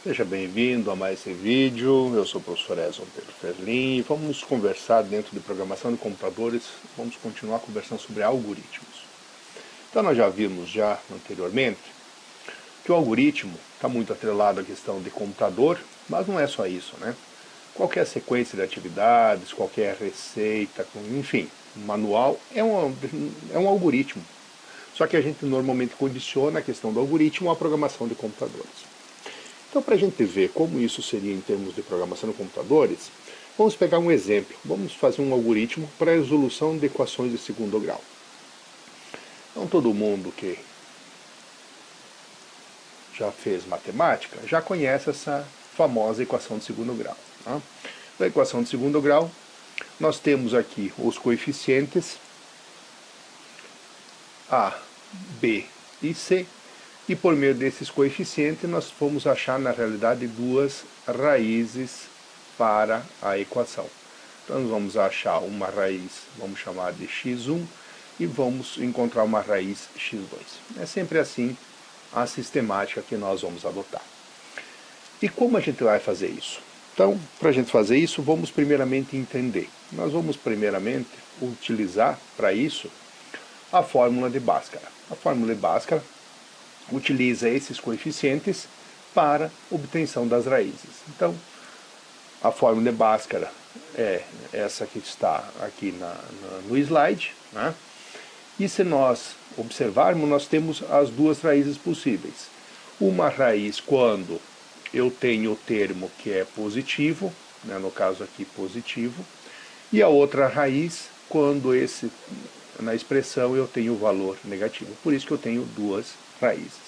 Seja bem-vindo a mais esse vídeo. Eu sou o professor Edson Pedro Ferlin e vamos conversar dentro de programação de computadores. Vamos continuar conversando sobre algoritmos. Então nós já vimos anteriormente que o algoritmo está muito atrelado à questão de computador, mas não é só isso, né? Qualquer sequência de atividades, qualquer receita, enfim, manual é um algoritmo. Só que a gente normalmente condiciona a questão do algoritmo à programação de computadores. Então, para a gente ver como isso seria em termos de programação de computadores, vamos pegar um exemplo. Vamos fazer um algoritmo para a resolução de equações de segundo grau. Então, todo mundo que já fez matemática já conhece essa famosa equação de segundo grau. Tá? Na equação de segundo grau, nós temos aqui os coeficientes A, B e C, e por meio desses coeficientes nós vamos achar na realidade duas raízes para a equação. Então nós vamos achar uma raiz, vamos chamar de x1, e vamos encontrar uma raiz x2. É sempre assim a sistemática que nós vamos adotar. E como a gente vai fazer isso? Então, para a gente fazer isso, vamos primeiramente entender. Nós vamos primeiramente utilizar para isso a fórmula de Bhaskara. A fórmula de Bhaskara utiliza esses coeficientes para obtenção das raízes. Então, a fórmula de Bhaskara é essa que está aqui no slide, né? E se nós observarmos, nós temos as duas raízes possíveis. Uma raiz quando eu tenho o termo que é positivo, né, no caso aqui positivo, e a outra raiz quando na expressão eu tenho o valor negativo. Por isso que eu tenho duas raízes.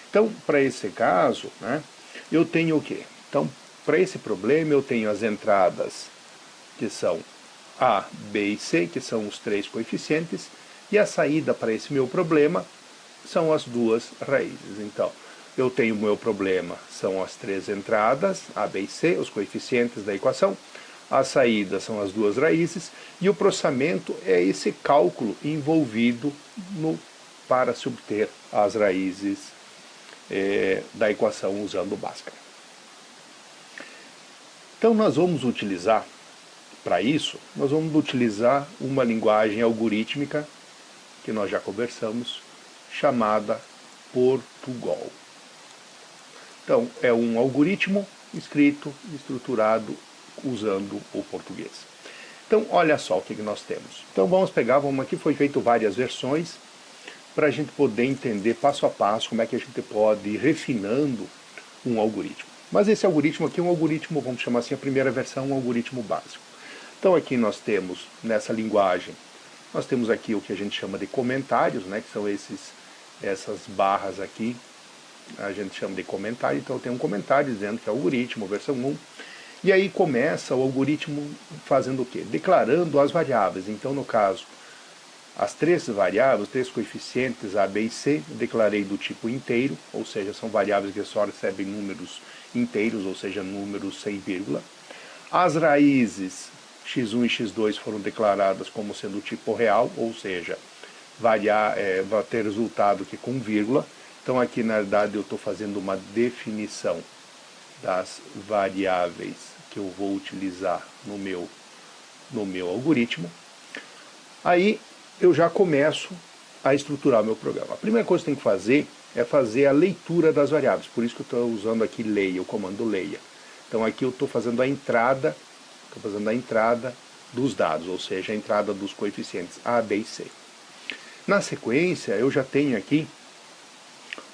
Então, para esse caso, né, eu tenho o quê? Então, para esse problema eu tenho as entradas que são A, B e C, que são os três coeficientes, e a saída para esse meu problema são as duas raízes. Então, eu tenho o meu problema, são as três entradas, A, B e C, os coeficientes da equação, a saída são as duas raízes, e o processamento é esse cálculo envolvido para se obter as raízes da equação usando o Bhaskara. Então nós vamos utilizar, para isso, nós vamos utilizar uma linguagem algorítmica, que nós já conversamos, chamada Portugal. Então, é um algoritmo escrito, estruturado, usando o português. Então, olha só o que nós temos. Então, aqui foi feito várias versões, para a gente poder entender passo a passo como é que a gente pode ir refinando um algoritmo. Mas esse algoritmo aqui é um algoritmo, vamos chamar assim, a primeira versão, um algoritmo básico. Então aqui nós temos, nessa linguagem, nós temos aqui o que a gente chama de comentários, né, que são essas barras aqui, a gente chama de comentário. Então tem um comentário dizendo que é algoritmo, versão 1, e aí começa o algoritmo fazendo o quê? Declarando as variáveis. Então no caso, as três variáveis, os três coeficientes A, B e C, eu declarei do tipo inteiro, ou seja, são variáveis que só recebem números inteiros, ou seja, números sem vírgula. As raízes x1 e x2 foram declaradas como sendo tipo real, ou seja, vai ter resultado que com vírgula. Então aqui na verdade eu estou fazendo uma definição das variáveis que eu vou utilizar no meu algoritmo. Aí eu já começo a estruturar o meu programa. A primeira coisa que eu tenho que fazer é fazer a leitura das variáveis. Por isso que eu estou usando aqui leia, o comando leia. Então aqui eu estou fazendo a entrada dos dados, ou seja, a entrada dos coeficientes A, B e C. Na sequência, eu já tenho aqui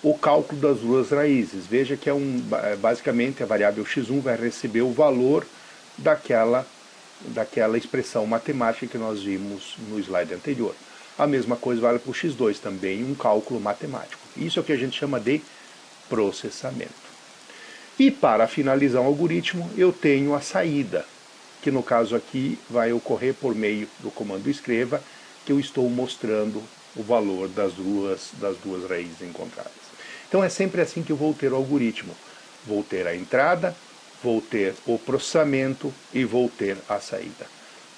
o cálculo das duas raízes. Veja que basicamente a variável x1 vai receber o valor daquela expressão matemática que nós vimos no slide anterior. A mesma coisa vale para o x2, também um cálculo matemático. Isso é o que a gente chama de processamento. E para finalizar o algoritmo, eu tenho a saída, que no caso aqui vai ocorrer por meio do comando escreva, que eu estou mostrando o valor das duas raízes encontradas. Então é sempre assim que eu vou ter o algoritmo. Vou ter a entrada, vou ter o processamento e vou ter a saída.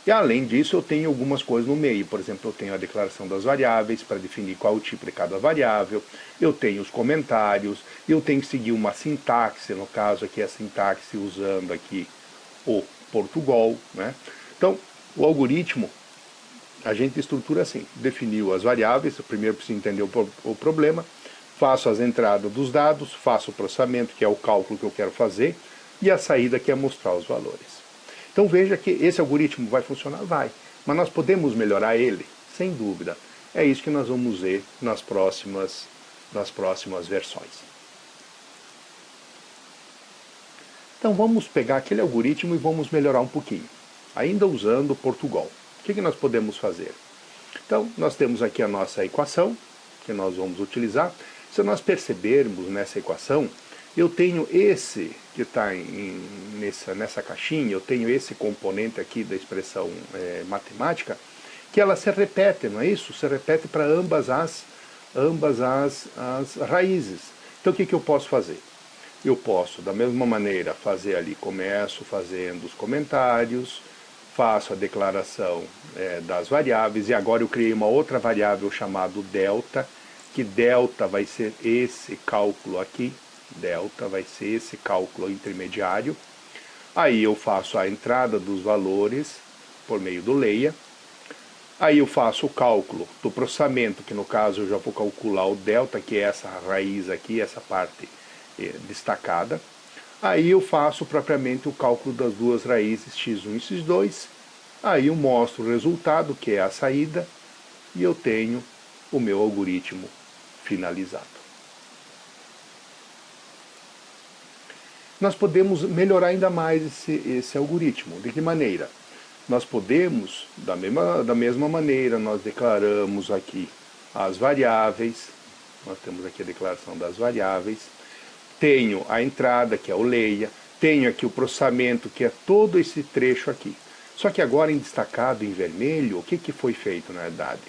E além disso eu tenho algumas coisas no meio, por exemplo, eu tenho a declaração das variáveis para definir qual o tipo de cada variável, eu tenho os comentários, eu tenho que seguir uma sintaxe, no caso aqui a sintaxe usando aqui o Portugal, né? Então, o algoritmo, a gente estrutura assim, definiu as variáveis, eu primeiro preciso entender o problema, faço as entradas dos dados, faço o processamento, que é o cálculo que eu quero fazer, e a saída, que é mostrar os valores. Então veja que esse algoritmo vai funcionar? Vai. Mas nós podemos melhorar ele? Sem dúvida. É isso que nós vamos ver nas próximas versões. Então vamos pegar aquele algoritmo e vamos melhorar um pouquinho. Ainda usando Portugal. O que nós podemos fazer? Então nós temos aqui a nossa equação, que nós vamos utilizar. Se nós percebermos nessa equação, eu tenho esse que está nessa caixinha, eu tenho esse componente aqui da expressão matemática, que ela se repete, não é isso? Se repete para ambas as raízes. Então o que eu posso fazer? Eu posso, da mesma maneira, fazer ali, começo fazendo os comentários, faço a declaração das variáveis, e agora eu criei uma outra variável chamada delta, que delta vai ser esse cálculo aqui, delta vai ser esse cálculo intermediário. Aí eu faço a entrada dos valores por meio do leia. Aí eu faço o cálculo do processamento, que no caso eu já vou calcular o delta, que é essa raiz aqui, essa parte destacada. Aí eu faço propriamente o cálculo das duas raízes x1 e x2. Aí eu mostro o resultado, que é a saída, e eu tenho o meu algoritmo finalizado. Nós podemos melhorar ainda mais esse algoritmo. De que maneira? Nós podemos, da mesma maneira, nós declaramos aqui as variáveis, nós temos aqui a declaração das variáveis, tenho a entrada, que é o leia, tenho aqui o processamento, que é todo esse trecho aqui. Só que agora em destacado em vermelho, o que foi feito na verdade?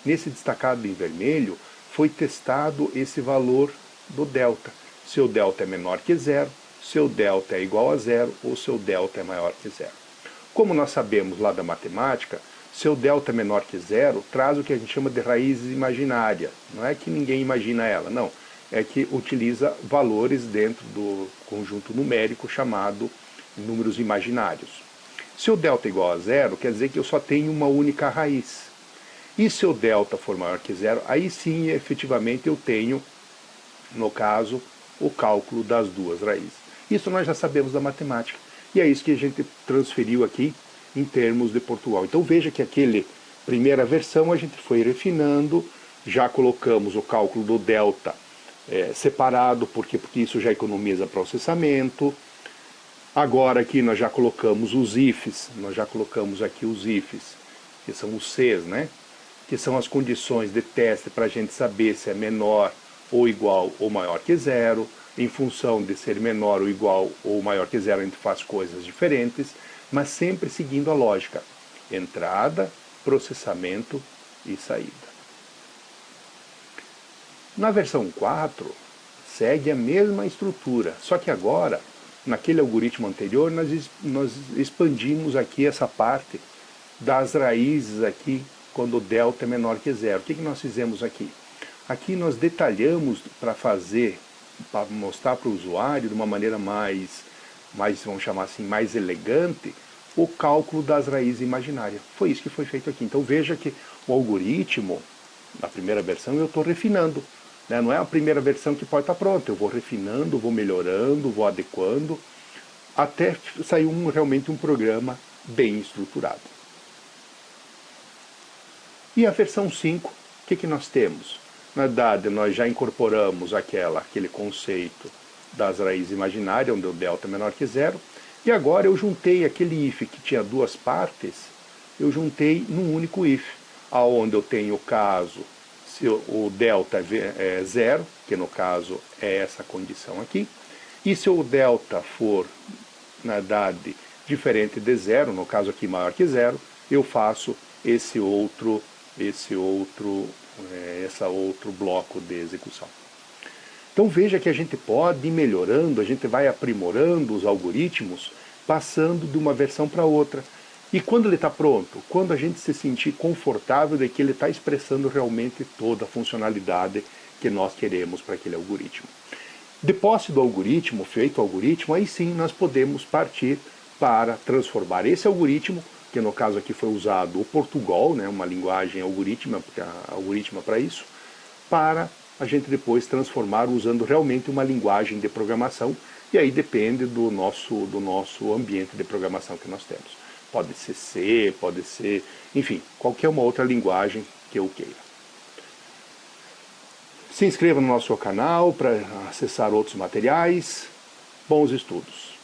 Nesse destacado em vermelho, foi testado esse valor do delta. Se o delta é menor que zero, seu delta é igual a zero ou seu delta é maior que zero. Como nós sabemos lá da matemática, seu delta é menor que zero traz o que a gente chama de raiz imaginária. Não é que ninguém imagina ela, não. É que utiliza valores dentro do conjunto numérico chamado números imaginários. Se o delta é igual a zero, quer dizer que eu só tenho uma única raiz. E se o delta for maior que zero, aí sim, efetivamente, eu tenho, no caso, o cálculo das duas raízes. Isso nós já sabemos da matemática. E é isso que a gente transferiu aqui em termos de Portugal. Então veja que aquele primeira versão a gente foi refinando, já colocamos o cálculo do delta separado, porque isso já economiza processamento. Agora aqui nós já colocamos os ifs, nós já colocamos aqui os ifs, que são os Cs, né? Que são as condições de teste para a gente saber se é menor ou igual ou maior que zero. Em função de ser menor ou igual ou maior que zero, a gente faz coisas diferentes, mas sempre seguindo a lógica: entrada, processamento e saída. Na versão 4, segue a mesma estrutura, só que agora, naquele algoritmo anterior, nós expandimos aqui essa parte das raízes aqui, quando o delta é menor que zero. O que nós fizemos aqui? Aqui nós detalhamos para mostrar para o usuário de uma maneira mais, vamos chamar assim, mais elegante, o cálculo das raízes imaginárias. Foi isso que foi feito aqui. Então veja que o algoritmo, na primeira versão, eu estou refinando. Né? Não é a primeira versão que pode estar pronta. Eu vou refinando, vou melhorando, vou adequando, até sair realmente um programa bem estruturado. E a versão 5, o que nós temos? Na verdade, nós já incorporamos aquele conceito das raízes imaginárias, onde o delta é menor que zero, e agora eu juntei aquele if que tinha duas partes, eu juntei num único if, onde eu tenho o caso, se o delta é zero, que no caso é essa condição aqui, e se o delta for, na verdade, diferente de zero, no caso aqui maior que zero, eu faço esse outro bloco de execução. Então veja que a gente pode ir melhorando, a gente vai aprimorando os algoritmos, passando de uma versão para outra. E quando ele está pronto? Quando a gente se sentir confortável de que ele está expressando realmente toda a funcionalidade que nós queremos para aquele algoritmo. De posse do algoritmo, feito o algoritmo, aí sim nós podemos partir para transformar esse algoritmo, que no caso aqui foi usado o Portugal, né, uma linguagem algorítmica para isso, para a gente depois transformar usando realmente uma linguagem de programação, e aí depende do nosso ambiente de programação que nós temos. Pode ser C, pode ser, enfim, qualquer uma outra linguagem que eu queira. Se inscreva no nosso canal para acessar outros materiais. Bons estudos!